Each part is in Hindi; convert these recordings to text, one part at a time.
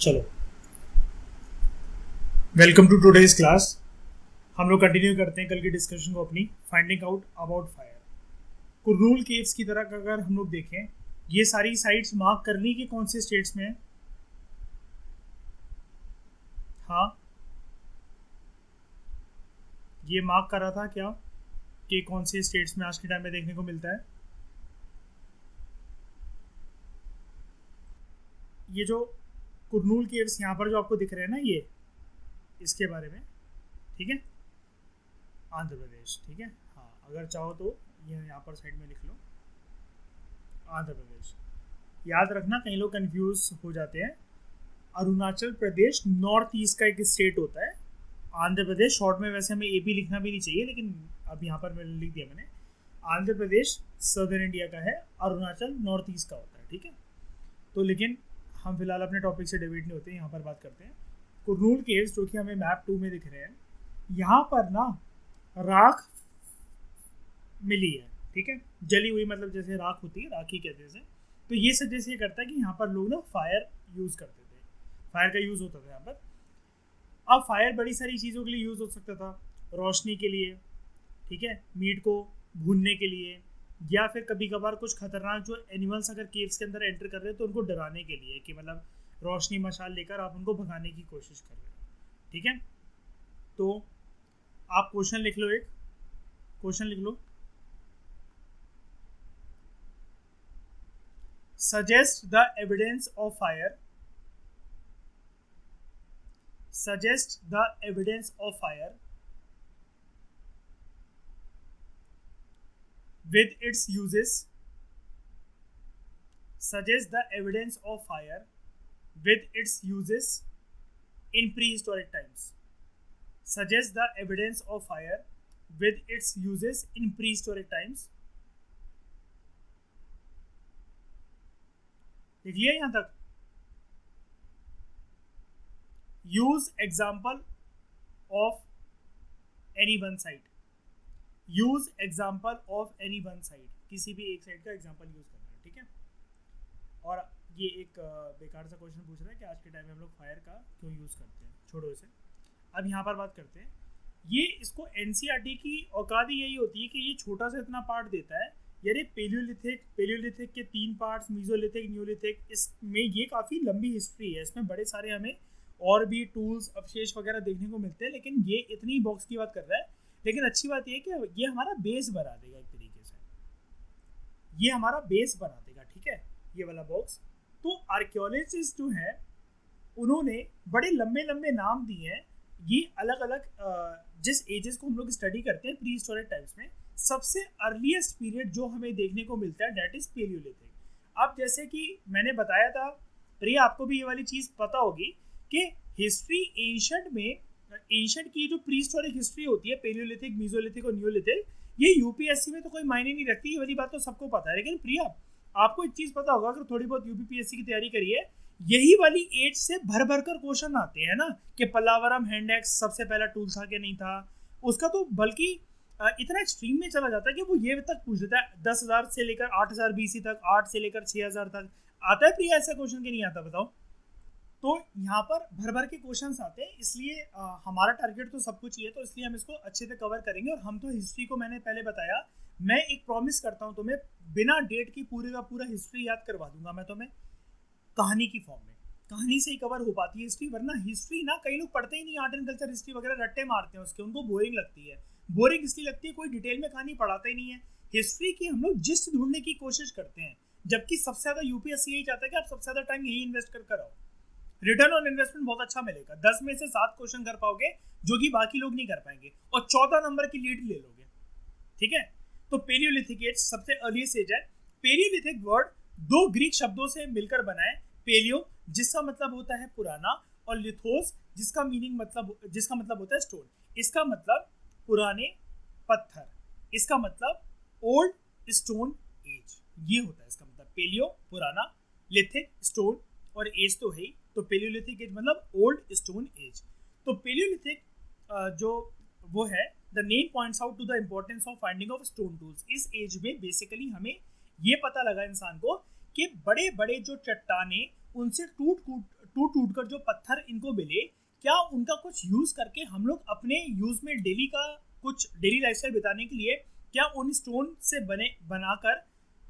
चलो, वेलकम टू टुडेज क्लास। हम लोग कंटिन्यू करते हैं कल की डिस्कशन को अपनी finding out about fire. Kurnool caves की तरह अगर हम लोग देखें, ये सारी साइट्स मार्क कर ली कि कौन से स्टेट्स में है। हाँ, ये मार्क कर रहा था क्या कि कौन से स्टेट्स में आज के टाइम में देखने को मिलता है। ये जो कुर्नूल केव्स यहाँ पर जो आपको दिख रहे हैं ना, ये इसके बारे में, ठीक है, आंध्र प्रदेश, ठीक है। हाँ, अगर चाहो तो ये यहाँ पर साइड में लिख लो, आंध्र प्रदेश। याद रखना, कई लोग कंफ्यूज हो जाते हैं। अरुणाचल प्रदेश नॉर्थ ईस्ट का एक स्टेट होता है। आंध्र प्रदेश शॉर्ट में, वैसे हमें एपी लिखना भी नहीं चाहिए, लेकिन अब यहाँ पर मैंने लिख दिया मैंने। आंध्र प्रदेश सदर्न इंडिया का है, अरुणाचल नॉर्थ ईस्ट का होता है, ठीक है। तो लेकिन हम फिलहाल अपने टॉपिक से डिवाइड नहीं होते, यहाँ पर बात करते हैं कुर्नूल केव्स, जो कि हमें मैप 2 में दिख रहे हैं। यहाँ पर ना राख मिली है, ठीक है, जली हुई, मतलब जैसे राख होती है, राखी कहते हैं। तो ये सजेस्ट ये करता है कि यहाँ पर लोग ना फायर यूज़ करते थे, फायर का यूज़ होता था यहाँ पर। अब फायर बड़ी सारी चीज़ों के लिए यूज़ हो सकता था, रोशनी के लिए, ठीक है, मीट को भूनने के लिए, या फिर कभी कभार कुछ खतरनाक जो एनिमल्स अगर केव्स के अंदर एंटर कर रहे हैं तो उनको डराने के लिए, कि मतलब रोशनी मशाल लेकर आप उनको भगाने की कोशिश कर रहे हो, ठीक है। तो आप क्वेश्चन लिख लो, एक क्वेश्चन लिख लो, suggest the evidence of fire, suggest the evidence of fire with its uses, suggest the evidence of fire with its uses in prehistoric times, suggest the evidence of fire with its uses in prehistoric times। लिख लिया यहां तक। Use example of any one side, use example of any one side, किसी भी एक साइड का एग्जाम्पल यूज करना है, ठीक है। और ये एक बेकार सा क्वेश्चन पूछ रहा है कि आज के टाइम में हम लोग फायर का क्यों यूज करते हैं, छोड़ो इसे। अब यहाँ पर बात करते हैं, ये इसको एनसीईआरटी की औकात ही यही होती है कि ये छोटा सा इतना पार्ट देता है, यानी पेलियोलिथिक के 3 पार्ट्स, मीजोलिथिक, न्यूलिथिक, इसमें ये काफ़ी लंबी हिस्ट्री है, इसमें बड़े सारे हमें और भी टूल्स, अवशेष वगैरह देखने को मिलते हैं, लेकिन ये इतनी बॉक्स की बात कर रहा है। लेकिन अच्छी बात ये है कि ये हमारा बेस बना देगा, एक तरीके से ये हमारा बेस बना देगा, ठीक है, ये वाला बॉक्स। तो आर्कियोलॉजिस्ट जो है उन्होंने बड़े लंबे लंबे नाम दिए हैं, ये अलग अलग जिस एजेस को हम लोग स्टडी करते हैं प्री हिस्टोरिक टाइम्स में, सबसे अर्लीस्ट पीरियड जो हमें देखने को मिलता है दैट इज पेलियोलिथिक। अब जैसे कि मैंने बताया था, प्रिया आपको भी ये वाली चीज़ पता होगी कि हिस्ट्री एंशंट की जो प्री हिस्टोरिक हिस्ट्री होती है, पेलियोलिथिक, मीजोलिथिक और न्यूलिथिक, ये यूपीएससी में तो कोई मायने नहीं रखती, ये वाली बात तो सबको पता है। लेकिन प्रिया आपको एक चीज़ पता होगा, अगर थोड़ी बहुत यूपीपीएससी की तैयारी करिए, यही वाली एज से भर भर कर क्वेश्चन आते हैं ना, कि पल्लावरम हैंड एक्स सबसे पहला टूल था कि नहीं था, उसका तो बल्कि इतना एक्सट्रीम में चला जाता है कि वो ये तक पूछ देता है 10,000 से लेकर 8,000 बीसी तक, 8 से लेकर 6,000 तक आता है। प्रिया ऐसा क्वेश्चन कि नहीं आता, बताओ। तो यहाँ पर भर भर के क्वेश्चंस आते हैं, इसलिए हमारा टारगेट तो सब कुछ ही है, तो इसलिए हम इसको अच्छे से कवर करेंगे। और हम तो हिस्ट्री को, मैंने पहले बताया, मैं एक प्रॉमिस करता हूँ तुम्हें, बिना डेट की पूरे का पूरा हिस्ट्री याद करवा दूंगा मैं तुम्हें, कहानी की फॉर्म में। कहानी से ही कवर हो पाती है हिस्ट्री, वरना हिस्ट्री ना कई लोग पढ़ते ही नहीं, आर्ट एंड कल्चर हिस्ट्री वगैरह रट्टे मारते हैं उसके, उनको बोरिंग लगती है। बोरिंग इसलिए लगती है, कोई डिटेल में कहानी पढ़ाता ही नहीं है। हिस्ट्री की हम लोग जिस्ट ढूंढने की कोशिश करते हैं, जबकि सबसे ज्यादा यूपीएससी यही चाहता है कि आप सबसे ज्यादा टाइम यही इन्वेस्ट कर आओ, रिटर्न ऑन इन्वेस्टमेंट बहुत अच्छा मिलेगा। 10 में से 7 क्वेश्चन कर पाओगे जो कि बाकी लोग नहीं कर पाएंगे, और 14 नंबर की लीड ले लोगे, ठीक है। तो पेलियोलिथिक एज सबसे अर्ली स्टेज है। पेलियोलिथिक वर्ड 2 ग्रीक शब्दों से मिलकर बना है, पेलियो जिसका मतलब होता है पुराना, और लिथोस जिसका मतलब होता है स्टोन। इसका मतलब पुराने पत्थर, इसका मतलब ओल्ड स्टोन एज, ये होता है इसका मतलब। पेलियो पुराना, लिथिक स्टोन, और एज तो है ही, तो पेलियोलिथिक एज मतलब ओल्ड स्टोन एज। तो पेलियोलिथिक जो वो है, the name points out to the importance of finding of stone tools. इस एज में बेसिकली हमें ये पता लगा इंसान को कि बड़े बड़े जो चट्टाने उनसे टूट कर जो पत्थर इनको मिले, क्या उनका कुछ यूज करके हम लोग अपने यूज में डेली का कुछ डेली लाइफस्टाइल बिताने के लिए क्या उन स्टोन से बनाकर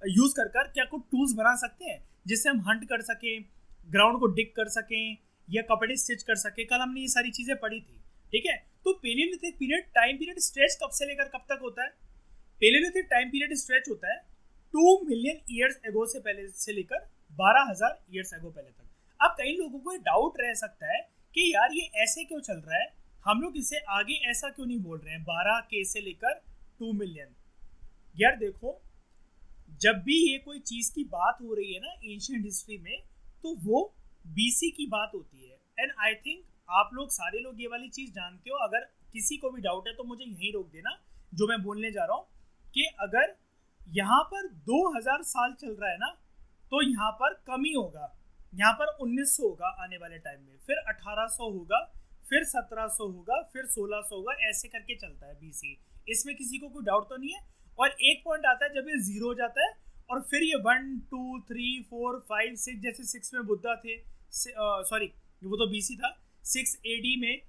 यूज कर क्या कुछ टूल्स बना सकते हैं जिससे हम हंट कर सकें, ग्राउंड को डिग कर सकें या कपड़े स्टिच कर सकें। कल हमने ये सारी चीजें पढ़ी थी, ठीक है। तो palaeolithic period time period stretch कब से लेकर कब तक होता है? पेलियोलिथिक टाइम पीरियड स्ट्रेच होता है 2 मिलियन ईयर्स एगो से पहले से लेकर 12,000 ईयर्स एगो पहले तक। अब कई लोगों को डाउट रह सकता है कि यार ये ऐसे क्यों चल रहा है, हम लोग इसे आगे ऐसा क्यों नहीं बोल रहे हैं 12K से लेकर 2 मिलियन। यार देखो, जब भी ये कोई चीज की बात हो रही है ना एंशिएंट हिस्ट्री में, तो वो बीसी की बात होती है। एंड आई थिंक आप लोग सारे लोग ये वाली चीज जानते हो। अगर किसी को भी डाउट है तो मुझे यहीं रोक देना जो मैं बोलने जा रहा हूँ, कि अगर यहाँ पर 2000 साल चल रहा है ना, तो यहाँ पर कमी होगा, यहाँ पर 1900 होगा आने वाले टाइम में, फिर 1800 होगा, फिर 1700 होगा, फिर 1600 होगा, ऐसे करके चलता है बीसी। इसमें किसी को कोई डाउट तो नहीं है। और एक पॉइंट आता है जब ये 0 हो जाता है, और फिर ये 1 2 3 4 5 6, जैसे 6 में बुद्धा थे, सॉरी वो तो बीसी था, 6 AD में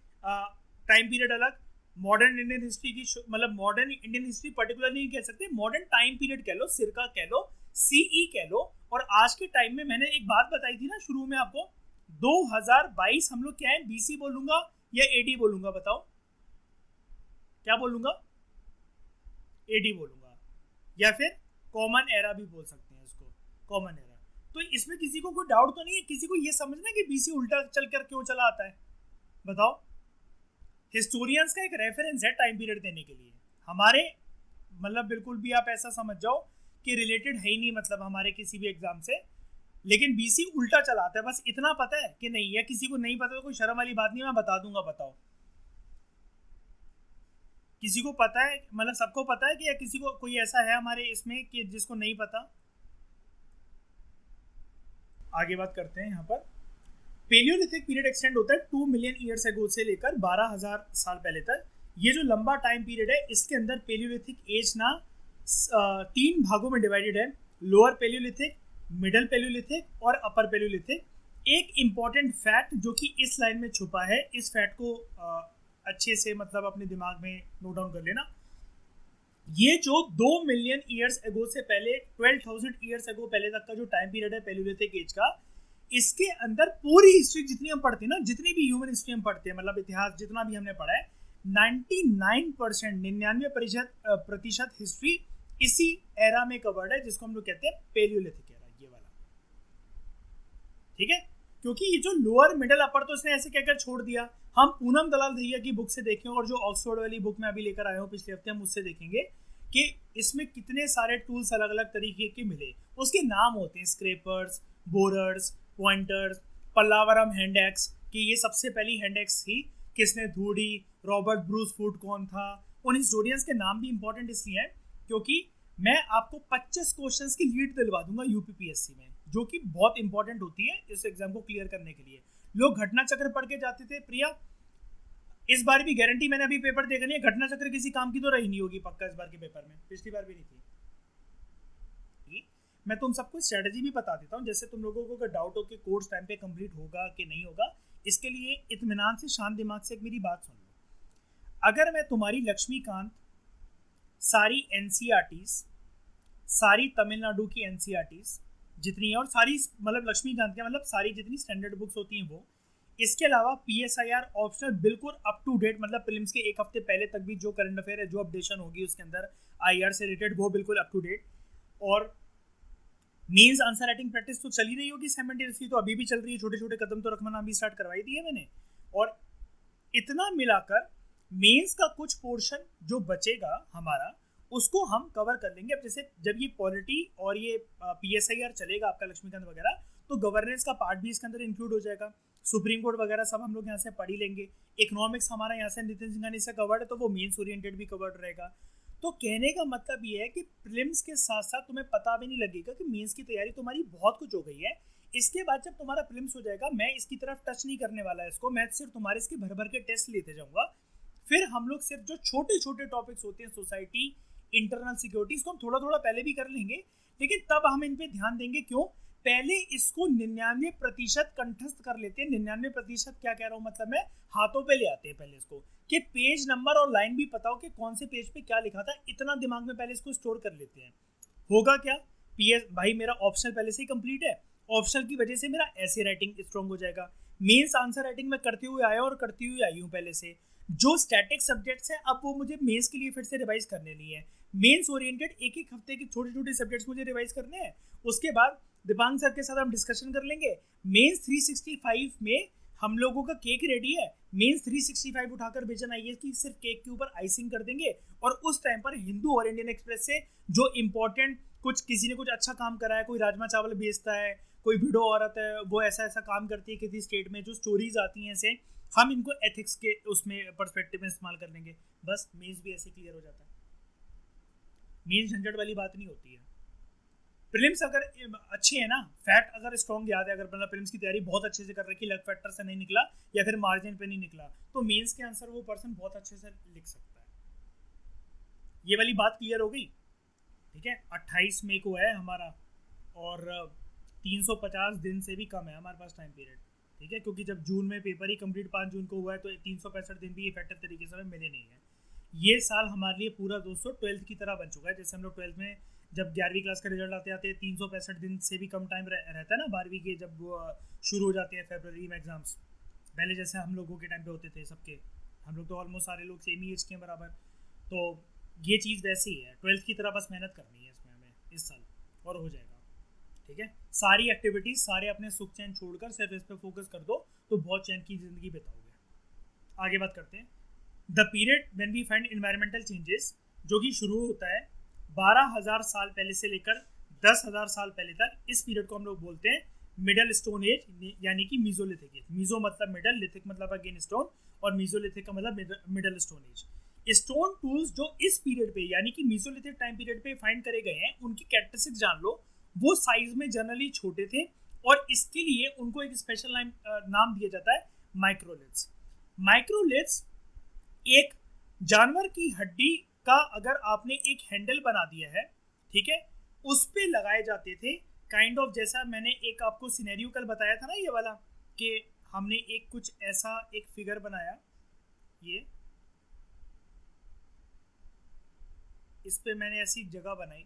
टाइम पीरियड अलग। मॉडर्न इंडियन हिस्ट्री की मतलब मॉडर्न इंडियन हिस्ट्री पर्टिकुलर नहीं कह सकते, मॉडर्न टाइम पीरियड कह लो, सिरका कह लो, सीई कह लो। और आज के टाइम में मैंने एक बात बताई थी ना शुरू में आपको, 2022 हम लोग क्या है, बीसी बोलूंगा या एडी बोलूंगा, बताओ क्या बोलूंगा? एडी बोलूंगा, या फिर कॉमन एरा भी बोल सकते हैं इसको, कॉमन एरा। तो इसमें किसी को कोई डाउट तो नहीं है? किसी को ये समझना है कि बीसी उल्टा चलकर क्यों चला आता है? बताओ। हिस्टोरियंस का एक रेफरेंस है टाइम पीरियड देने के लिए हमारे, मतलब बिल्कुल भी आप ऐसा समझ जाओ कि रिलेटेड है ही नहीं, मतलब हमारे किसी भी एग्जाम से। लेकिन बीसी उल्टा चलाता है, बस इतना पता है कि नहीं, या किसी को नहीं पता तो कोई शर्म वाली बात नहीं, मैं बता दूंगा। बताओ, किसी को पता है, मतलब सबको पता है कि, या किसी को कोई ऐसा है हमारे इसमें कि जिसको नहीं पता? आगे बात करते हैं। यहाँ पर पेलियोलिथिक पीरियड एक्सटेंड होता है 2 मिलियन ईयर्स एगो से लेकर 12,000 साल पहले तक। ये जो लंबा टाइम पीरियड है, इसके अंदर पेलियोलिथिक एज ना 3 भागों में डिवाइडेड है, लोअर पेलियोलिथिक, मिडल पेलियोलिथिक और अपर पेलियोलिथिक। एक इंपॉर्टेंट फैक्ट जो कि इस लाइन में छुपा है, इस फैक्ट को अच्छे से मतलब अपने दिमाग में नोट डाउन कर लेना। ये जो 2 मिलियन ईयर्स एगो से पहले 12,000 ईयर्स एगो पहले तक का जो टाइम पीरियड है पेलियोलिथिक एज का, इसके अंदर पूरी हिस्ट्री जितनी हम पढ़ते हैं ना, जितनी भी ह्यूमन हिस्ट्री हम पढ़ते हैं, मतलब इतिहास जितना भी हमने पढ़ा है, 99% हिस्ट्री इसी एरा में कवर्ड है, जिसको हम लोग कहते हैं पेलियोलिथिक एरा, ये वाला। ठीक है, क्योंकि ये जो लोअर मिडल अपर तो इसने ऐसे कहकर छोड़ दिया। हम पूनम दलाल दहिया की बुक से देखें, और जो ऑक्सफोर्ड वाली बुक में अभी लेकर आया हूँ पिछले हफ्ते, हम उससे देखेंगे कि इसमें कितने सारे टूल्स अलग अलग तरीके के मिले। उसके नाम होते हैं scrapers, borers, pointers, Pallavaram hand axe, कि ये सबसे पहली हैंड एक्स थी, किसने ढूंढी, रॉबर्ट ब्रूस फूड कौन था। उन हिस्टोरियंस के नाम भी इंपॉर्टेंट इसलिए हैं क्योंकि मैं आपको 25 क्वेश्चंस की लीड दिलवा दूंगा यूपीपीएससी में, जो कि बहुत इंपॉर्टेंट होती है इस एग्जाम को क्लियर करने के लिए। लोग घटना चक्र पढ़ के जाते थे, प्रिया इस बार भी गारंटी, मैंने अभी पेपर देखा नहीं है, घटना चक्र किसी काम की तो रही नहीं होगी पक्का इस बार के पेपर में, पिछली बार भी नहीं थी। मैं तुम सबको स्ट्रेटजी भी बता देता हूँ, जैसे तुम लोगों को अगर डाउट हो कि कोर्स टाइम पे कंप्लीट होगा कि नहीं होगा, इसके लिए इत्मीनान से शांत दिमाग से एक मेरी बात सुन लो। अगर मैं तुम्हारी लक्ष्मीकांत सारी एनसीईआरटीज, सारी तमिलनाडु की एनसीईआरटीज जितनी है, और सारी मतलब लक्ष्मीकांत के मतलब सारी जितनी स्टैंडर्ड बुक्स होती हैं वो, इसके अलावा पीएसआईआर ऑप्शनल बिल्कुल अप टू डेट, मतलब प्रीलिम्स के एक हफ्ते पहले तक भी जो करंट अफेयर है, जो अपडेशन होगी उसके अंदर आईआर से रिलेटेड, वो बिल्कुल अप टू डेट। और मेंस आंसर राइटिंग प्रैक्टिस तो चल ही रही होगी साइमल्टेनियसली, तो अभी भी चल रही है, छोटे छोटे कदम तो रखना भी स्टार्ट करवाई दी है मैंने। और इतना मिलाकर मेंस का कुछ पोर्शन जो बचेगा हमारा, उसको हम कवर कर लेंगे। अब जैसे जब ये पॉलिटी और ये पीएसआईआर चलेगा आपका लक्ष्मीकांत वगैरह, तो गवर्नेंस का पार्ट भी इसके अंदर इंक्लूड हो जाएगा, सुप्रीम कोर्ट वगैरह सब हम लोग यहाँ से पढ़ ही लेंगे। इकोनॉमिक्स हमारा यहाँ से नितिन सिंघानी से कवर्ड है, तो वो मेंस ओरिएंटेड भी कवर्ड रहेगा। तो कहने का मतलब ये है कि प्रीलिम्स के साथ साथ तुम्हें पता भी नहीं लगेगा कि मेंस की तैयारी तुम्हारी बहुत कुछ हो गई है। इसके बाद जब तुम्हारा प्रीलिम्स हो जाएगा, मैं इसकी तरफ टच नहीं करने वाला है इसको, मैं सिर्फ तुम्हारे इसके भर भर के टेस्ट लेते जाऊंगा। फिर हम लोग सिर्फ जो छोटे छोटे टॉपिक्स होते हैं, सोसाइटी, इंटरनल सिक्योरिटी, इसको हम थोड़ा थोड़ा पहले भी कर लेंगे, लेकिन तब हम इन पे ध्यान देंगे। क्यों? पहले इसको 99% कंठस्थ कर लेते हैं। 99% क्या कह रहा हूँ, मतलब मैं हाथों पे ले आते हैं पहले इसको, कि पेज नंबर और लाइन भी पता हो कि कौन से पेज पे क्या लिखा था, इतना दिमाग में पहले इसको स्टोर कर लेते हैं। होगा क्या, पीएस भाई मेरा ऑप्शनल पहले से ही कंप्लीट है, ऑप्शनल की वजह से मेरा ऐसे राइटिंग स्ट्रॉन्ग हो जाएगा। मेंस आंसर राइटिंग में करते हुए आया और करती हुई आई हूँ पहले से। जो स्टैटिक सब्जेक्ट्स हैं अब वो मुझे मेंस के लिए फिर से रिवाइज करने नहीं है। मेंस ओरिएंटेड एक एक हफ्ते के छोटे छोटे सब्जेक्ट्स मुझे रिवाइज करने हैं। उसके बाद दीपांग सर के साथ हम डिस्कशन कर लेंगे। मेंस 365 में हम लोगों का केक रेडी है। मेंस 365 उठाकर बेचन आइए कि सिर्फ केक के ऊपर आइसिंग कर देंगे, और उस टाइम पर हिंदू और इंडियन एक्सप्रेस से जो इंपॉर्टेंट कुछ किसी ने कुछ अच्छा काम करा है, कोई राजमा चावल बेचता है, कोई भिडो औरत है वो ऐसा ऐसा काम करती है किसी स्टेट में, जो स्टोरीज आती हैं ऐसे, हम इनको एथिक्स के उसमें पर्सपेक्टिव में इस्तेमाल कर लेंगे। बस मेंस भी ऐसे क्लियर हो जाता है। मेंस झंझट वाली बात नहीं होती है। प्रीलिम्स अगर अच्छी है ना, फैक्ट अगर स्ट्रॉन्ग याद है, अगर मतलब प्रीलिम्स की तैयारी बहुत अच्छे से कर रखी, लक फैक्टर से नहीं निकला या फिर मार्जिन पे नहीं निकला, तो मेंस के आंसर वो पर्सन बहुत अच्छे से लिख सकता है। ये वाली बात क्लियर हो गई, ठीक है। 28 मई को है हमारा, और 350 दिन से भी कम है हमारे पास टाइम पीरियड, ठीक है, क्योंकि जब जून में पेपर ही कंप्लीट 5 जून को हुआ है, तो 365 दिन भी इफेक्टिव तरीके से हमें मिले नहीं है। ये साल हमारे लिए पूरा दोस्तों 12th की तरह बन चुका है। जैसे हम लोग 12th में जब 11वीं क्लास का रिजल्ट आते आते 365 दिन से भी कम टाइम रहता है ना, 12वीं के जब शुरू हो जाते हैं फरवरी में एग्जाम्स, पहले जैसे हम लोगों के टाइम पे होते थे सबके, हम लोग तो ऑलमोस्ट सारे लोग सेम ही एज के बराबर, तो ये चीज़ वैसी है। 12th की तरह बस मेहनत करनी है इसमें हमें इस साल, और हो जाएगा, ठीक है। सारी एक्टिविटीज, सारे अपने सुख चैन छोड़कर सिर्फ इस पर फोकस कर दो, तो बहुत चैन की जिंदगी बिताओगे। आगे बात करते हैं। The period when we find environmental changes, जो कि शुरू होता है 12,000 साल पहले से लेकर 10,000 साल पहले तक, इस पीरियड को हम लोग बोलते हैं मिडल स्टोन एज, यानी कि मीजोलिथिक एज। मीजो मतलब मिडल, लिथिक मतलब अगेन स्टोन, और मीजोलिथिक का मतलब middle stone age. Stone tools जो इस पीरियड पे यानी कि मीजोलिथिक टाइम पीरियड पे फाइंड करे गए हैं, उनकी कैरेक्टरिस्टिक्स जान लो। वो साइज में जनरली छोटे थे, और इसके लिए उनको एक स्पेशल नाम दिया जाता है माइक्रोलिथ्स। माइक्रोलिथ्स एक जानवर की हड्डी का अगर आपने एक हैंडल बना दिया है, ठीक है, उस पे लगाए जाते थे। काइंड ऑफ जैसा मैंने एक आपको सिनेरियो कल बताया था ना, ये वाला, कि हमने एक कुछ ऐसा एक फिगर बनाया, ये इस पे मैंने ऐसी जगह बनाई,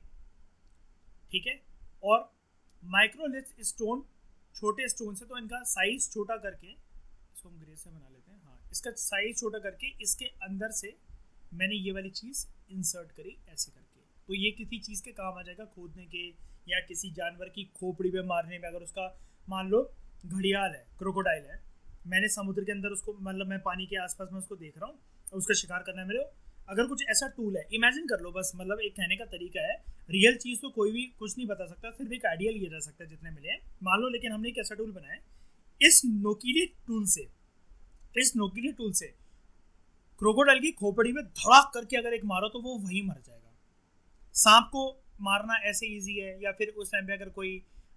ठीक है, और माइक्रोलिथ स्टोन छोटे स्टोन से, तो इनका साइज छोटा करके, इसको हम ग्रे से बना लेते हैं, हाँ, इसका साइज छोटा करके इसके अंदर से मैंने ये वाली चीज़ इंसर्ट करी ऐसे करके। तो ये किसी चीज़ के काम आ जाएगा, खोदने के या किसी जानवर की खोपड़ी पे मारने में। अगर उसका मान लो घड़ियाल है, क्रोकोडाइल है, मैंने समुद्र के अंदर उसको, मतलब मैं पानी के आसपास में उसको देख रहा हूँ, उसका शिकार करना है मेरे को, अगर कुछ ऐसा टूल है, इमेजिन कर लो बस, मतलब एक कहने का तरीका है। रियल चीज़ तो कोई भी कुछ नहीं बता सकता, सिर्फ एक आइडिया लिया जा सकता है जितने मिले हैं, मान लो। लेकिन हमने एक ऐसा टूल बनाया, इस नोकीले टूल से क्रोकोडाइल की खोपड़ी में धड़ाक करके अगर एक मारो तो वो वहीं मर जाएगा। सांप को मारना ऐसे इजी है, या फिर उस टाइम पे अगर कोई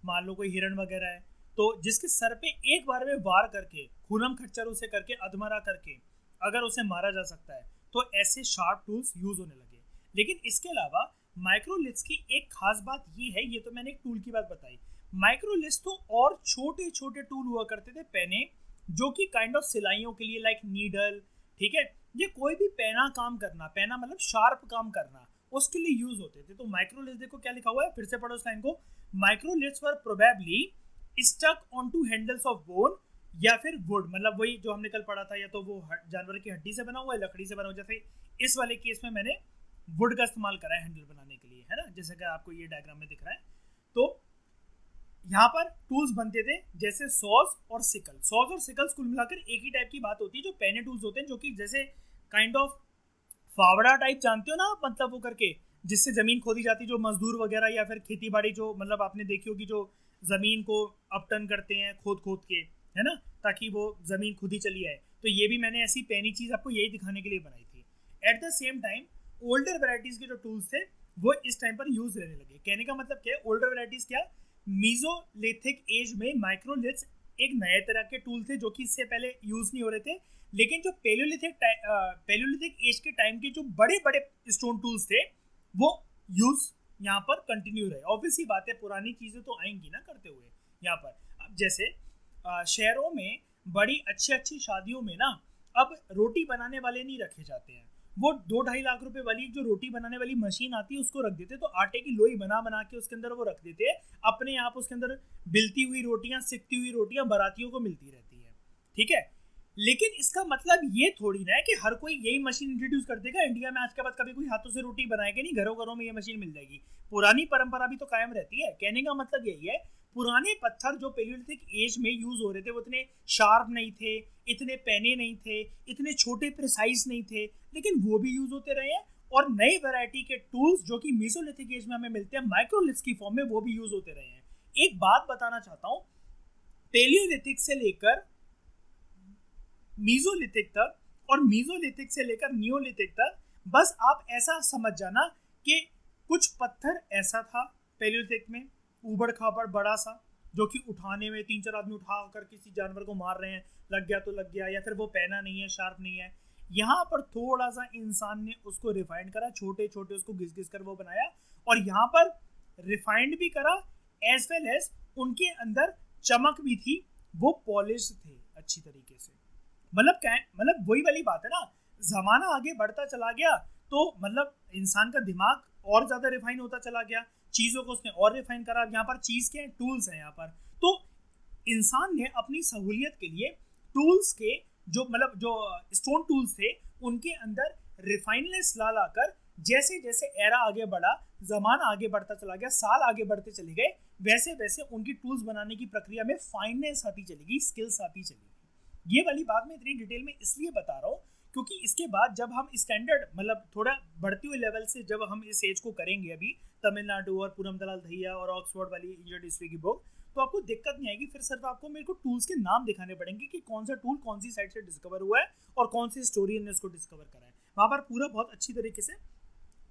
मान लो कोई हिरण वगैरह है, तो जिसके सर पे एक बार में वार करके, खूनम खच्चर उसे करके, अधमरा करके अगर उसे मारा जा सकता है, तो ऐसे शार्प टूल्स यूज होने लगे। लेकिन इसके अलावा माइक्रोलिथ्स की एक खास बात ये है, ये तो मैंने एक टूल की बात बताई, माइक्रोलिथ्स तो और छोटे छोटे टूल हुआ करते थे, पेने, जो कि काइंड ऑफ सिलाइयों के लिए, लाइक नीडल, ठीक है, ये कोई भी पेना काम करना, पेना मतलब शार्प काम करना, उसके लिए यूज होते थे। तो माइक्रोलिथ्स देखो क्या लिखा हुआ है, फिर से पढ़ो उस लाइन को, microliths were probably stuck on to handles of bone या फिर वुड, मतलब वही जो हमने कल पढ़ा था, या तो वो जानवर की हड्डी से बना हुआ है, लकड़ी से बना हुआ, जैसे इस वाले केस में मैंने वुड का इस्तेमाल करा है हैंडल बनाने के लिए, है ना, जैसे कि आपको ये डायग्राम में दिख रहा है। तो यहाँ पर टूल्स बनते थे जैसे सॉज और सिकल। सॉज और सिकल्स कुल मिलाकर एक ही टाइप की बात होती है, जो पेने टूल्स होते हैं, जो कि जैसे काइंड ऑफ फावड़ा टाइप, जानते हो ना, मतलब वो करके जिससे जमीन खोदी जाती, जो मजदूर वगैरह या फिर खेती बाड़ी, जो मतलब आपने देखी होगी, जो जमीन को अपटन करते हैं खोद खोद के, है ना, ताकि वो जमीन खुद ही चली आए। तो ये भी मैंने ऐसी पेनी चीज आपको यही दिखाने के लिए बनाई थी। At the same time older varieties के जो टूल्स थे वो इस टाइम पर यूज रहने लगे। कहने का मतलब क्या है, ओल्डर वेराइटीज क्या, मीजोलिथिक एज में माइक्रोलिथ्स एक नए तरह के टूल थे, जो कि इससे पहले यूज नहीं हो रहे थे। लेकिन जो पेलियोलिथिक एज के टाइम के जो बड़े बड़े स्टोन टूल्स थे वो यूज यहाँ पर कंटिन्यू रहे। ऑब्वियसली बात है, पुरानी चीजें तो आएंगी ना करते हुए यहाँ पर। अब जैसे शहरों में बड़ी अच्छी अच्छी शादियों में ना अब रोटी बनाने वाले नहीं रखे जाते हैं, वो 2-2.5 लाख रुपए वाली जो रोटी बनाने वाली मशीन आती है उसको रख देते, तो आटे की लोई बना बना के उसके अंदर वो रख देते, अपने आप उसके अंदर बिलती हुई रोटियां, सिकती हुई रोटियां बारातियों को मिलती रहती है। ठीक है, लेकिन इसका मतलब ये थोड़ी ना है कि हर कोई यही मशीन इंट्रोड्यूस कर देगा इंडिया में आज के बाद, कभी कोई हाथों से रोटी बनाएगा नहीं, घरों घरों में ये मशीन मिल जाएगी। पुरानी परंपरा भी तो कायम रहती है। कहने का मतलब यही है, पुराने पत्थर जो पेलियोलिथिक एज में यूज हो रहे थे वो इतने शार्प नहीं थे, इतने पैने नहीं थे, इतने छोटे प्रिसाइज नहीं थे, लेकिन वो भी यूज होते रहे हैं। और नई वैरायटी के टूल्स जो कि मेसोलिथिक एज में हमें मिलते हैं माइक्रोलिथ्स की फॉर्म में, वो भी यूज होते रहे हैं। एक बात बताना चाहता हूं, पेलियोलिथिक से लेकर मीजोलिथिक तक और मीजोलिथिक से लेकर नियोलिथिक तक, बस आप ऐसा समझ जाना कि कुछ पत्थर ऐसा था पेलियोलिथिक में, ऊबड़ खाबड़ बड़ा सा, जो कि उठाने में 3-4 आदमी उठा कर किसी जानवर को मार रहे हैं, लग गया तो लग गया, या फिर वो पैना नहीं है, शार्प नहीं है। यहाँ पर थोड़ा सा इंसान ने उसको रिफाइंड करा, छोटे छोटे उसको घिस घिस कर वो बनाया, और यहाँ पर रिफाइंड भी करा एज वेल एज उनके अंदर चमक भी थी, वो पॉलिश थे अच्छी तरीके से। मतलब क्या है, मतलब वही वाली बात है ना, जमाना आगे बढ़ता चला गया तो मतलब इंसान का दिमाग और ज्यादा रिफाइन होता चला गया, चीजों को उसने और रिफाइन करा। यहाँ पर चीज के टूल्स हैं यहाँ पर, तो इंसान ने अपनी सहूलियत के लिए टूल्स के जो मतलब जो स्टोन टूल्स थे उनके अंदर रिफाइननेस ला लाकर, जैसे जैसे एरा आगे बढ़ा, जमाना आगे बढ़ता चला गया, साल आगे बढ़ते चले गए, वैसे वैसे उनकी टूल्स बनाने की प्रक्रिया में फाइननेस आती चली गई, स्किल्स आती चली गई। ये वाली बात मैं इतनी डिटेल में इसलिए बता रहा हूँ क्योंकि इसके बाद जब हम स्टैंडर्ड मतलब थोड़ा बढ़ती हुई लेवल से जब हम इस एज को करेंगे, अभी तमिलनाडु और पूरम दलाल दहिया और ऑक्सफोर्ड वाली इंडियन हिस्ट्री की बुक, तो आपको दिक्कत नहीं आएगी। फिर सिर्फ आपको मेरे को टूल्स के नाम दिखाने पड़ेंगे कि कौन सा टूल कौन सी साइड से डिस्कवर हुआ है और कौन सी हिस्टोरियन ने उसको डिस्कवर करा है। वहां पर पूरा बहुत अच्छी तरीके से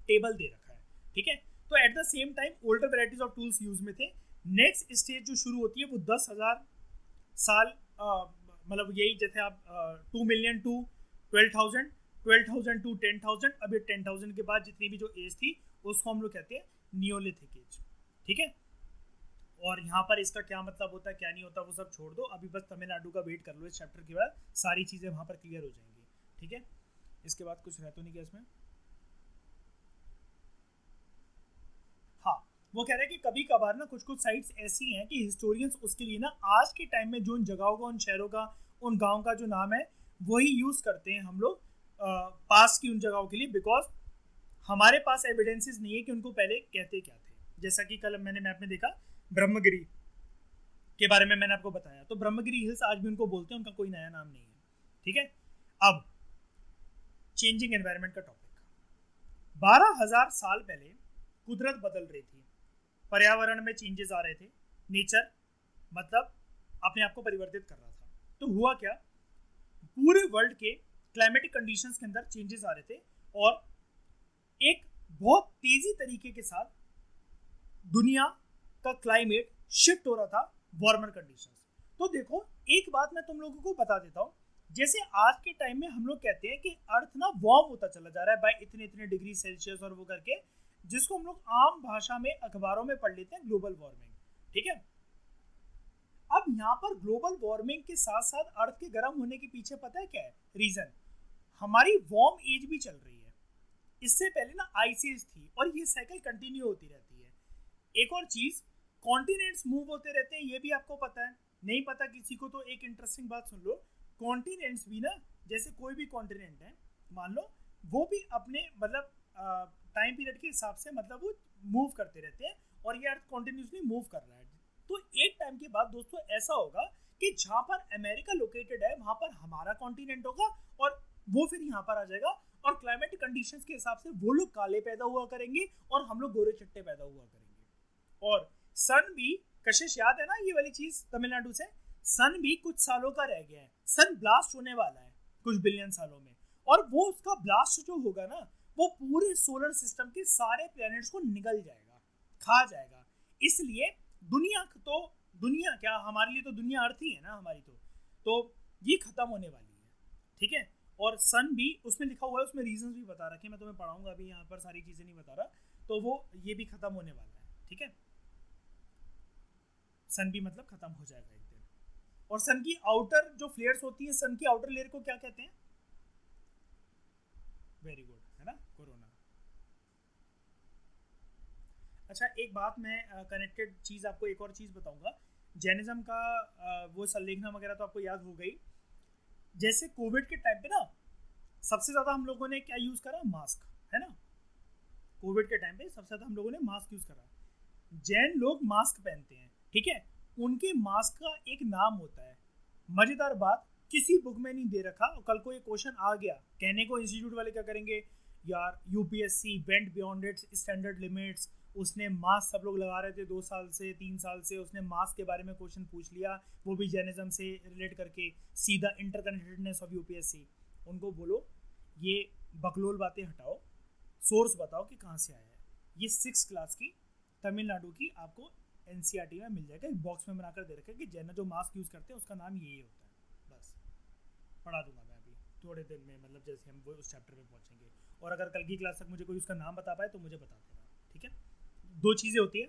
टेबल दे रखा है। ठीक है, तो at the same time older varieties of tools use में थे। नेक्स्ट स्टेज जो शुरू होती है वो 10,000 साल मतलब यही जैसे आप 2 मिलियन टू 12,000, 12,000 टू 10,000, अभी 10,000 के बाद जितनी भी जो एज थी उसको हम लोग कहते हैं नियोलिथिक एज। ठीक है, और यहाँ पर इसका क्या मतलब होता है क्या नहीं होता वो सब छोड़ दो, अभी बस तमिलनाडु का वेट कर लो, इस चैप्टर के बाद सारी चीज़ें वहाँ पर क्लियर हो जाएंगी। ठीक है, इसके बाद कुछ रह तो नहीं गया इसमें। हाँ, वो कह रहे हैं कि कभी कभार ना कुछ कुछ साइट्स ऐसी हैं कि हिस्टोरियंस उसके लिए ना आज के टाइम में जो उन जगहों का, उन शहरों का, उन गाँव का जो नाम है वही यूज़ करते हैं हम लोग पास की उन जगहों के लिए, बिकॉज हमारे पास एविडेंसेस नहीं है कि उनको पहले कहते क्या थे। जैसा कि कल मैंने मैप में देखा ब्रह्मगिरी के बारे में मैंने आपको बताया, तो ब्रह्मगिरी हिल्स आज भी उनको बोलते हैं, उनका कोई नया नाम नहीं है। ठीक है, अब चेंजिंग एनवायरनमेंट का टॉपिक। 12,000 साल पहले कुदरत बदल रही थी, पर्यावरण में चेंजेस आ रहे थे, नेचर मतलब अपने आप को परिवर्तित कर रहा था। तो हुआ क्या, पूरे वर्ल्ड के क्लाइमेटिक कंडीशंस के अंदर चेंजेस आ रहे थे और एक बहुत तेजी तरीके के साथ दुनिया का क्लाइमेट शिफ्ट हो रहा था, वार्मर कंडीशंस। तो देखो एक बात मैं तुम लोगों को बता देता हूँ, जैसे आज के टाइम में हम लोग कहते हैं कि अर्थ ना वार्म होता चला जा रहा है बाय इतने इतने डिग्री सेल्सियस और वो करके, जिसको हम लोग आम भाषा में अखबारों में पढ़ लेते हैं ग्लोबल वार्मिंग। ठीक है, अब यहाँ पर ग्लोबल वार्मिंग के साथ साथ अर्थ के गर्म होने के पीछे पता है क्या है रीजन, हमारी वार्म एज भी चल रही है। इससे पहले ना आइस एज थी और ये साइकिल कंटिन्यू होती रहती है। एक और चीज, कॉन्टिनेंट्स मूव होते रहते हैं, ये भी आपको पता है, नहीं पता किसी को तो एक इंटरेस्टिंग बात सुन लो, कॉन्टिनेंट्स भी ना जैसे कोई भी कॉन्टिनेंट है मान लो, वो भी अपने मतलब टाइम पीरियड के हिसाब से मतलब वो मूव करते रहते हैं और ये अर्थ कॉन्टिन्यूसली मूव कर रहा है। तो एक टाइम के बाद दोस्तों ऐसा होगा कि जहां पर अमेरिका लोकेटेड है वहां पर हमारा कॉन्टिनेंट होगा और वो फिर यहाँ पर आ जाएगा और क्लाइमेटिक कंडीशंस के हिसाब से वो लोग काले पैदा हुआ करेंगे और हम लोग गोरे चिट्टे पैदा हुआ करेंगे। और सन भी, कशिश याद है ना ये वाली चीज तमिलनाडु से, सन भी कुछ सालों का रह गया है, सन ब्लास्ट होने वाला है कुछ बिलियन सालों में, और वो उसका ब्लास्ट जो होगा ना वो पूरे सोलर सिस्टम के सारे प्लैनेट्स को निगल जाएगा, खा जाएगा। इसलिए दुनिया क्या हमारे लिए तो दुनिया अर्थ ही है ना हमारी, तो ये खत्म होने वाली है। ठीक है, और सन भी उसमें लिखा हुआ है, उसमें रीजंस भी बता रखे, मैं तुम्हें पढ़ाऊंगा, अभी यहाँ पर सारी चीजें नहीं बता रहा। तो वो ये भी खत्म होने वाला है, ठीक है। सन भी मतलब खत्म हो जाएगा एक दिन। और सन की आउटर जो फ्लेयर्स होती है, सन की आउटर लेयर को क्या कहते हैं? वेरी गुड, है ना, कोरोना। अच्छा, एक बात मैं कनेक्टेड चीज आपको एक और चीज बताऊंगा। जैनिज्म का वो संलेखना वगैरह तो आपको याद हो गई। जैसे कोविड के टाइम पे ना सबसे ज्यादा हम लोगों ने क्या यूज करा? मास्क, है ना। कोविड के टाइम पे सबसे ज्यादा हम लोगों ने मास्क यूज करा। जैन लोग मास्क पहनते हैं, ठीक है। उनके मास्क का एक नाम होता है। मजेदार बात, किसी बुक में नहीं दे रखा, और कल को ये क्वेश्चन आ गया, कहने को इंस्टीट्यूट वाले क्या करेंगे, यार UPSC went beyond it's standard limits, उसने मास्क सब लोग लगा रहे थे 2 साल से 3 साल से, उसने मास्क के बारे में क्वेश्चन पूछ लिया, वो भी जैनिज्म से रिलेट करके, सीधा इंटरकनेक्टेडनेस ऑफ यूपीएससी। उनको बोलो ये बकलोल बातें हटाओ, सोर्स बताओ कि कहाँ से आया है। ये 6 क्लास की तमिलनाडु की आपको एनसीईआरटी में मिल जाएगा, एक बॉक्स में बनाकर दे रखा है कि जैन जो मास्क यूज़ करते हैं उसका नाम यही होता है। बस पढ़ा दूंगा मैं अभी थोड़े दिन में, मतलब जैसे हम वो उस चैप्टर में पहुंचेंगे। और अगर कल की क्लास तक मुझे कोई उसका नाम बता पाए तो मुझे बता देना, ठीक है। 2 चीज़ें होती है,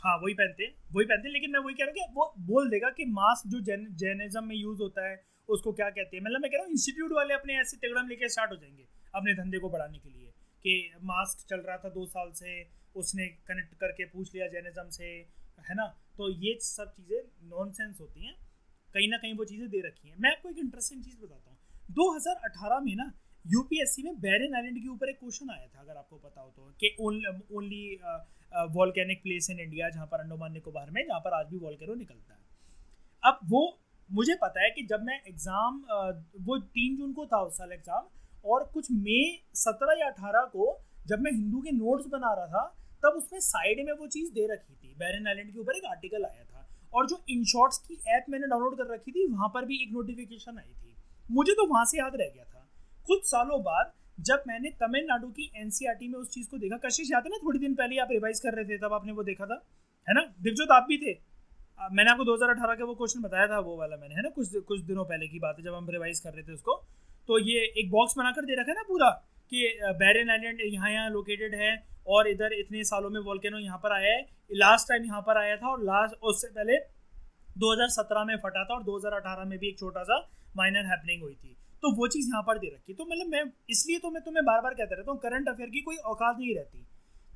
हाँ वही पहनते हैं, लेकिन मैं वही कह रहा हूँ कि वो बोल देगा कि मास्क जो जैनिज्म में यूज होता है उसको क्या कहते हैं। मतलब मैं कह रहा हूँ इंस्टीट्यूट वाले अपने ऐसे तिगड़म लेके स्टार्ट हो जाएंगे अपने धंधे को बढ़ाने के लिए कि मास्क चल रहा था 2 साल से, उसने कनेक्ट करके पूछ लिया जैनिज्म से, है ना। तो ये सब चीज़ें नॉनसेंस होती हैं, कहीं ना कहीं वो चीज़ें दे रखी हैं। मैं आपको एक इंटरेस्टिंग चीज़ बताता हूँ। 2018 में ना यूपीएससी में बैरन आइलैंड के ऊपर एक क्वेश्चन आया था, अगर आपको पता हो तो, कि only volcanic place in India, जहाँ पर अंडमान निकोबार में, जहाँ पर आज भी वॉल्केनो निकलता है। अब वो मुझे पता है कि जब मैं एग्ज़ाम, वो 3 जून को था उस साल एग्ज़ाम, और कुछ मई 17 या 18 को जब मैं हिंदू के नोट्स बना रहा था, तब उसमें साइड में वो चीज़ दे रखी थी, बैरन आइलैंड के ऊपर एक आर्टिकल आया था, और जो इनशॉट्स की ऐप मैंने डाउनलोड कर रखी थी वहाँ पर भी एक नोटिफिकेशन आई थी। मुझे तो वहाँ से याद रह गया था। कुछ सालों बाद जब मैंने तमिलनाडु की एनसीईआरटी में उस चीज़ को देखा, कशिश याद है ना, थोड़ी दिन पहले आप रिवाइज कर रहे थे तब आपने वो देखा था, है ना। दिवजोत आप भी थे, मैंने आपको 2018 का वो क्वेश्चन बताया था, वो वाला मैंने, है ना, कुछ दिनों पहले की बात है जब हम रिवाइज कर रहे थे उसको। तो ये एक बॉक्स बनाकर दे रखा है ना पूरा कि बैरन आइलैंड यहाँ लोकेटेड है, और इधर इतने सालों में वॉल्केनो यहाँ पर आया है, लास्ट टाइम यहाँ पर आया था, और लास्ट उससे पहले 2017 में फटा था, और 2018 में भी एक छोटा सा माइनर हैपनिंग हुई थी। तो वो चीज़ यहाँ पर दे रखी। तो मतलब मैं इसलिए तो मैं तुम्हें बार बार कहता रहता हूँ, करंट अफेयर की कोई औकात नहीं रहती।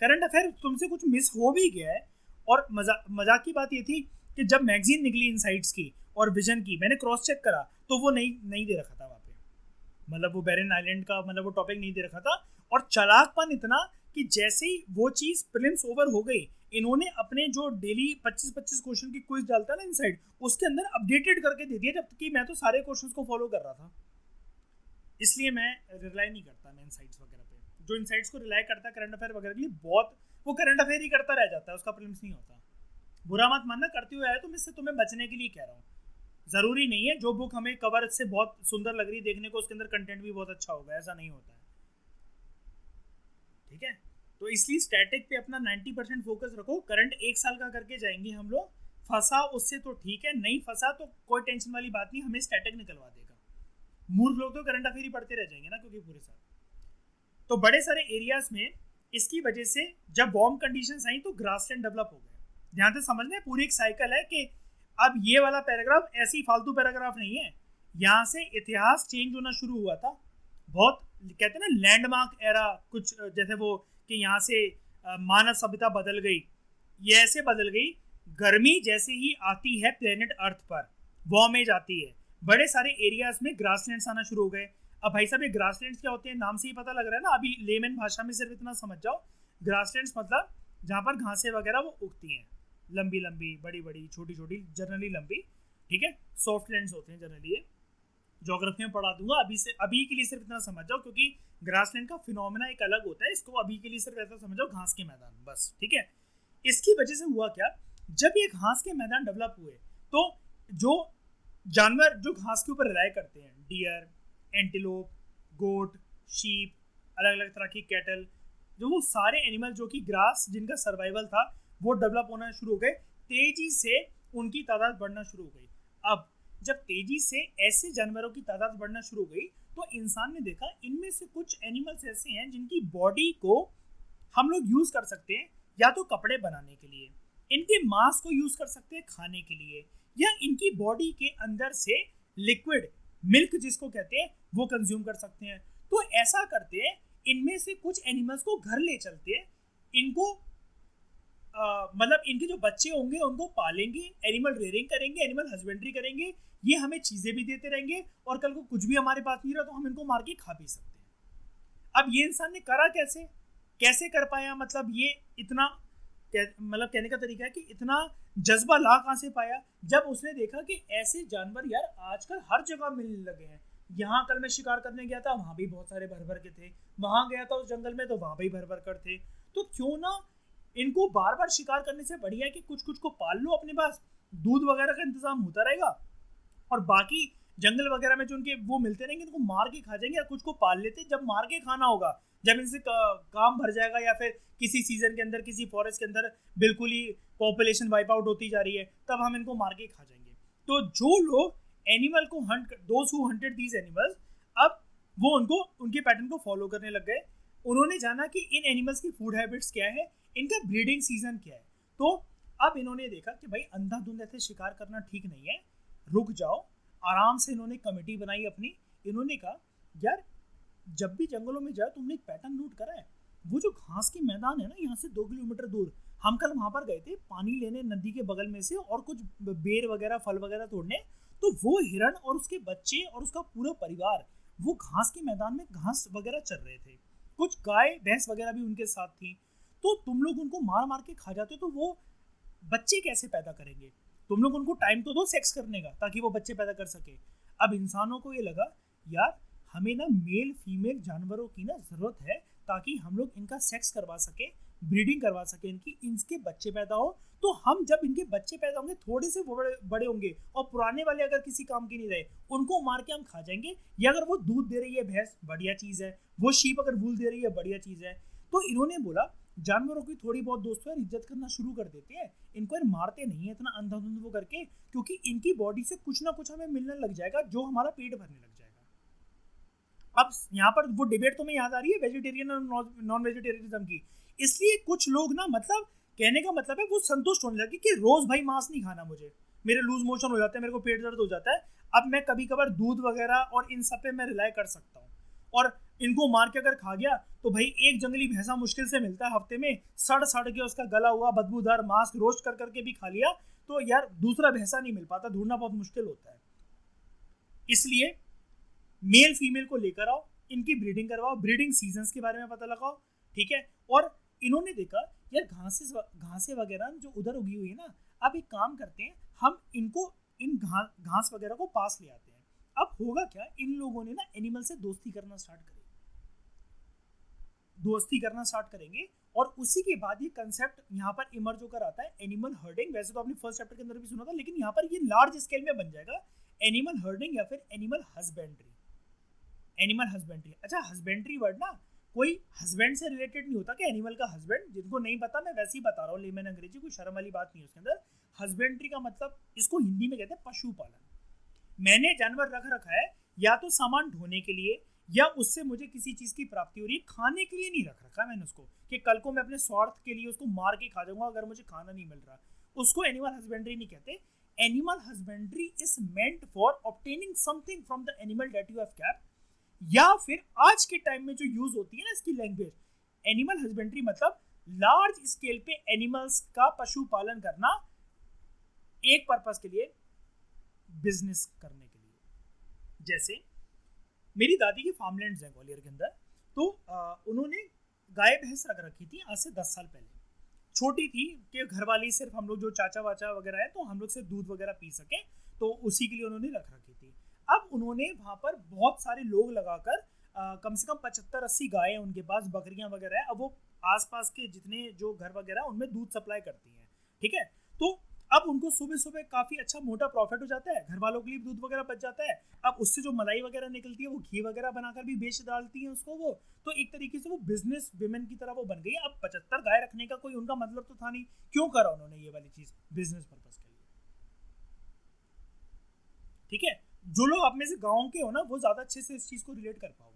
करंट अफेयर तुमसे कुछ मिस हो भी गया है, और मजाक की बात ये थी कि जब मैगजीन निकली इनसाइट्स की और विजन की, मैंने क्रॉस चेक करा तो वो नहीं दे रखा था वहाँ पे, मतलब वो बैरन आइलैंड का मतलब वो टॉपिक नहीं दे रखा था। और चालाकपन इतना कि जैसे ही वो चीज़ प्रीलिम्स ओवर हो गई, इन्होंने अपने जो डेली 25-25 क्वेश्चन की क्विज डालता है ना इनसाइड, उसके अंदर अपडेटेड करके दे दिया, जबकि मैं तो सारे क्वेश्चंस को फॉलो कर रहा था। इसलिए मैं रिलाई नहीं करता मैं इनसाइट्स वगैरह पे। जो इनसाइट्स को रिलाई करता है करंट अफेयर वगैरह के लिए, बहुत वो करंट अफेयर ही करता रह जाता है, उसका प्रीलिम्स नहीं होता। बुरा मत मानना, करते हुए आया तो मैं इससे तुम्हें बचने के लिए कह रहा हूँ। ज़रूरी नहीं है जो बुक हमें कवर से बहुत सुंदर लग रही है देखने को, उसके अंदर कंटेंट भी बहुत अच्छा होगा, ऐसा नहीं होता है, ठीक है। तो इसलिए स्टैटिक पे अपना 90% फोकस रखो। करंट 1 साल का करके जाएंगे हम लोग, फंसा उससे तो ठीक है, नहीं फंसा तो कोई टेंशन वाली बात नहीं, हमें स्टैटिक निकलवा देगा। मूर्ख लोग तो करंट अफेयर ही पढ़ते रह जाएंगे ना, क्योंकि पूरे साल। तो बड़े सारे एरियाज में इसकी वजह से जब वार्म कंडीशंस आई तो ग्रासलैंड डेवलप हो गए। ध्यान से समझना है, पूरी एक साइकिल है कि अब ये वाला पैराग्राफ ऐसी फालतू पैराग्राफ नहीं है, यहाँ से इतिहास चेंज होना शुरू हुआ था। बहुत कहते हैं ना लैंडमार्क एरा, कुछ जैसे वो कि यहाँ से मानव सभ्यता बदल गई, ये ऐसे बदल गई, गर्मी जैसे ही आती है प्लेनेट अर्थ पर, वार्म एज आती है, बड़े सारे एरियाज में ग्रासलैंड्स आना शुरू हो गए। अब भाई साहब ये ग्रासलैंड्स क्या होते हैं, नाम से ही पता लग रहा है ना। अभी लेमन भाषा में सिर्फ इतना समझ जाओ, ग्रासलैंड्स मतलब जहाँ पर घासें वगैरह वो उगती हैं, लंबी लंबी, बड़ी बड़ी, छोटी छोटी, जनरली लंबी, ठीक है। सॉफ्ट लैंड्स होते हैं जनरली। ये ज्योग्राफी में पढ़ा दूंगा, अभी के लिए सिर्फ इतना समझ जाओ, क्योंकि ग्रासलैंड का फिनोमेना एक अलग होता है, इसको अभी के लिए सिर्फ ऐसा समझो घास के मैदान, बस, ठीक है। इसकी वजह से हुआ क्या, जब ये घास के मैदान डेवलप हुए तो जो जानवर जो घास के ऊपर रिलाई करते हैं, डियर, एंटीलोप, गोट, शीप, अलग अलग तरह की कैटल, जो वो सारे एनिमल जो कि ग्रास जिनका सर्वाइवल था, वो डेवलप होना शुरू हो गए, तेजी से उनकी तादाद बढ़ना शुरू हो गई। अब जब तेजी से ऐसे जानवरों की तादाद बढ़ना शुरू हो गई तो इंसान ने देखा इनमें से कुछ एनिमल्स ऐसे हैं जिनकी बॉडी को हम लोग यूज कर सकते हैं या तो कपड़े बनाने के लिए, इनके मांस को यूज कर सकते हैं खाने के लिए, या इनकी बॉडी के अंदर से लिक्विड मिल्क जिसको कहते हैं वो कंज्यूम कर सकते हैं। तो ऐसा करते हैं, इनमें से कुछ एनिमल्स को घर ले चलते हैं, इनको मतलब इनके जो बच्चे होंगे उनको पालेंगे, एनिमल रेयरिंग करेंगे, एनिमल हस्बेंड्री करेंगे, ये हमें चीजें भी देते रहेंगे और कल को कुछ भी हमारे पास नहीं रहा तो हम इनको मार के खा भी सकते हैं। अब ये इंसान ने करा कैसे, कैसे कर पाया, मतलब ये इतना मतलब कहने का तरीका है कि इतना जज्बा ला कहाँ से पाया, जब उसने देखा कि ऐसे जानवर यार आजकल हर जगह मिलने लगे हैं। यहाँ कल मैं शिकार करने गया था, वहां भी बहुत सारे भर भर के थे, वहां गया था उस जंगल में तो वहां भी भर भर कर थे। तो क्यों ना इनको बार बार शिकार करने से बढ़िया है कि कुछ कुछ को पाल लो अपने पास, दूध वगैरह का इंतजाम होता रहेगा और बाकी जंगल वगैरह में जो उनके वो मिलते रहेंगे इनको मार के खा जाएंगे, या कुछ को पाल लेते, जब मार के खाना होगा, जब इनसे काम भर जाएगा या फिर किसी सीजन के अंदर किसी फॉरेस्ट के अंदर बिल्कुल ही पॉपुलेशन वाइप आउट होती जा रही है, तब हम इनको मार के खा जाएंगे। तो जो लोग एनिमल को hunt, those who hunted these animals, अब वो उनको उनके पैटर्न को फॉलो करने लग गए। उन्होंने जाना कि इन एनिमल्स की फूड हैबिट्स क्या है, इनका ब्रीडिंग सीजन क्या है। तो अब इन्होंने देखा कि भाई अंधाधुंध ऐसे शिकार करना ठीक नहीं है, रुक जाओ। आराम से इन्होंने कमेटी बनाई अपनी। इन्होंने कहा यार जब भी जंगलों में जाए तुमने एक पैटर्न नोट करा है, वो जो घास के मैदान है ना यहाँ से 2 किलोमीटर दूर, हम कल वहां पर गए थे पानी लेने नदी के बगल में से और कुछ बेर वगैरह फल वगैरह तोड़ने, तो वो हिरण और उसके बच्चे और उसका पूरा परिवार वो घास के मैदान में घास वगैरह चर रहे थे, कुछ गाय भैंस वगैरह भी उनके साथ थी। तो तुम लोग उनको मार मार के खा जाते हो, तो वो बच्चे कैसे पैदा करेंगे? तुम लोग उनको टाइम तो दो सेक्स करने का ताकि वो बच्चे पैदा कर सके। अब इंसानों को ये लगा यार हमें ना मेल फीमेल जानवरों की ना जरूरत है ताकि हम लोग इनका सेक्स करवा सके, ब्रीडिंग करवा सके, इनके बच्चे पैदा हो। तो हम जब इनके बच्चे पैदा होंगे थोड़े से बड़े होंगे और पुराने वाले अगर किसी काम के नहीं रहे उनको मार के हम खा जाएंगे, या अगर वो दूध दे रही है भैंस बढ़िया चीज है, वो शीप अगर वूल दे रही है बढ़िया चीज है। तो इन्होंने बोला जानवरों की थोड़ी बहुत दोस्तों यार इज्जत करना शुरू कर देते हैं, इनको यार मारते नहीं है इतना अंधाधुंध वो करके, क्योंकि इनकी बॉडी से कुछ ना कुछ हमें मिलने लग जाएगा जो हमारा पेट भरने लग जाएगा। अब यहाँ पर वो डिबेट तो में याद आ रही है वेजिटेरियन और नॉन वेजिटेरियनिज्म की, इसलिए कुछ लोग ना मतलब कहने का मतलब है वो संतुष्ट होने लगे कि रोज भाई मांस नहीं खाना, मुझे मेरे लूज मोशन हो जाते हैं, मेरे को पेट दर्द हो जाता है, अब मैं कभी कभार दूध वगैरह और इन सब पे मैं रिलाई कर सकता हूँ। और इनको मार के अगर खा गया तो भाई एक जंगली भैंसा मुश्किल से मिलता है हफ्ते में, सड़ सड़ के उसका गला हुआ बदबूदार मांस रोस्ट कर करके भी खा लिया तो यार दूसरा भैंसा नहीं मिल पाता, ढूंढना बहुत मुश्किल होता है। इसलिए मेल फीमेल को लेकर आओ, इनकी ब्रीडिंग करवाओ, ब्रीडिंग सीजन्स के बारे में पता लगाओ, ठीक है। और इन्होंने देखा यार घासें वगैरह जो उधर उगी हुई है ना, अब एक काम करते हैं हम इनको इन घास वगैरह को पास ले आते हैं। अब होगा क्या, इन लोगों ने ना एनिमल से दोस्ती करना स्टार्ट करेंगे और उसी के बाद ये कंसेप्ट यहाँ पर इमर्ज होकर आता है एनिमल हर्डिंग। वैसे तो आपने फर्स्ट चैप्टर के अंदर भी सुना था, लेकिन यहाँ पर ये लार्ज स्केल में बन जाएगा एनिमल हर्डिंग या फिर एनिमल हस्बेंड्री। अच्छा हस्बेंड्री वर्ड ना कोई हस्बैंड से रिलेटेड नहीं होता कि एनिमल का हस्बैंड, जिनको नहीं पता मैं वैसे ही बता रहा हूँ, लेमन अंग्रेजी, कोई शर्म वाली बात नहीं है उसके अंदर। हस्बेंड्री का मतलब इसको हिंदी में कहते हैं पशुपालन। मैंने जानवर रख रखा है या तो सामान ढोने के लिए या उससे मुझे किसी चीज की प्राप्ति हो रही है, खाने के लिए नहीं रख रखा मैंने उसको कि कल को मैं अपने स्वार्थ के लिए उसको मार के खा जाऊंगा अगर मुझे खाना नहीं मिल रहा। उसको एनिमल हस्बेंड्री नहीं कहते। Animal husbandry is meant for obtaining something from the animal that you have kept, या फिर आज के टाइम में जो यूज होती है ना इसकी लैंग्वेज, एनिमल हस्बेंड्री मतलब लार्ज स्केल पे एनिमल्स का पशुपालन करना एक पर्पस के लिए, बिजनेस करने के लिए। जैसे मेरी दादी के फार्मलैंड्स हैं ग्वालियर के अंदर, तो उन्होंने गाय भैंस रख रखी थी आज से 10 साल पहले। छोटी थी कि घर वाली सिर्फ हम लोग जो चाचा वाचा वगैरह है तो हम लोग से दूध वगैरह पी सके, तो उसी के लिए उन्होंने रख रखी थी। अब उन्होंने वहाँ पर बहुत सारे लोग लगाकर कम से कम 75-80 गाय हैं उनके पास, बकरियां वगैरह है। अब वो आसपास के जितने जो घर वगैरह उनमें दूध सप्लाई करती हैं, ठीक है। तो अब उनको सुबह सुबह काफी अच्छा मोटा प्रॉफिट हो जाता है, घर वालों के लिए दूध वगैरह बच जाता है। अब उससे जो मलाई वगैरह निकलती है वो घी वगैरह बनाकर भी बेच डालती है उसको वो, तो एक तरीके से वो बिजनेस विमेन की तरह वो बन गई है। अब 75 गाय रखने का कोई उनका मतलब तो था नहीं, क्यों करा उन्होंने ये वाली चीज, बिजनेस पर्पस के लिए, ठीक है। जो लोग आप में से गाँव के हो ना, वो ज़्यादा अच्छे से इस चीज़ को रिलेट कर पाओगे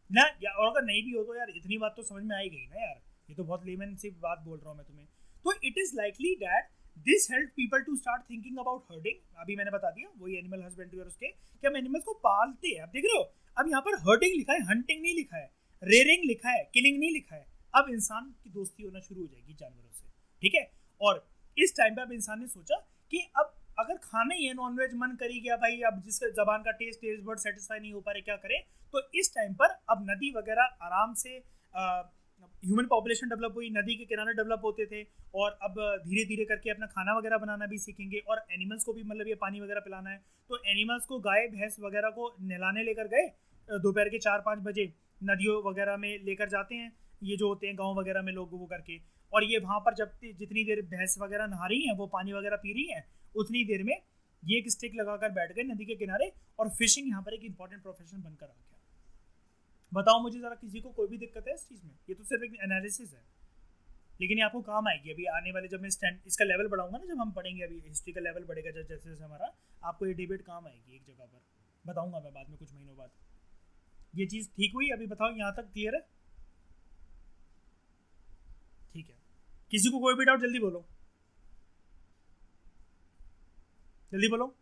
ना, या और अगर नहीं भी हो तो यार इतनी बात तो समझ में आई गई ना यार, ये तो बहुत लेमन सी बात बोल रहा हूँ मैं तुम्हें। तो it is likely that this help people to start thinking about herding. अभी मैंने बता दिया वही एनिमल हस्बेंड्री और उसके कि हम एनिमल्स को पालते हैं। अब देख रहे हो, अब यहाँ पर हर्डिंग लिखा है, हंटिंग नहीं लिखा है, रेयरिंग लिखा है, किलिंग नहीं लिखा है। अब इंसान की दोस्ती होना शुरू हो जाएगी जानवरों से, ठीक है। और इस टाइम पे अब इंसान ने सोचा कि अब अगर खाना ही है नॉनवेज, मन करी गया भाई, अब जिसके जबान का टेस्ट बर्ड सेटिस्फाई नहीं हो पा रहे, क्या करें। तो इस टाइम पर अब नदी वगैरह आराम से ह्यूमन पॉपुलेशन डेवलप हुई, नदी के किनारे डेवलप होते थे, और अब धीरे धीरे करके अपना खाना वगैरह बनाना भी सीखेंगे, और एनिमल्स को भी मतलब ये पानी वगैरह पिलाना है। तो एनिमल्स को, गाय भैंस वगैरह को नहलाने लेकर गए, दोपहर के 4-5 बजे नदियों वगैरह में लेकर जाते हैं, ये जो होते हैं गाँव वगैरह में लोग वो करके। और ये वहाँ पर जब जितनी देर भैंस वगैरह नहा रही हैं, वो पानी वगैरह पी रही हैं, उतनी देर में ये एक स्टिक लगाकर बैठ गए नदी के किनारे, और फिशिंग यहाँ पर एक इंपॉर्टेंट प्रोफेशन बनकर आ गया। बताओ मुझे जरा, किसी को कोई भी दिक्कत है इस चीज़ में? ये तो सिर्फ एक एनालिसिस है, लेकिन ये आपको काम आएगी अभी आने वाले, जब मैं इसका लेवल बढ़ाऊंगा ना, जब हम पढ़ेंगे, अभी हिस्ट्री का लेवल बढ़ेगा जैसे जैसे हमारा, आपको ये डिबेट काम आएगी एक जगह पर, बताऊंगा मैं बाद में कुछ महीनों बाद। ये चीज़ ठीक हुई? अभी बताओ, यहाँ तक क्लियर है? ठीक है, किसी को कोई भी डाउट जल्दी बोलो, जल्दी बोलो।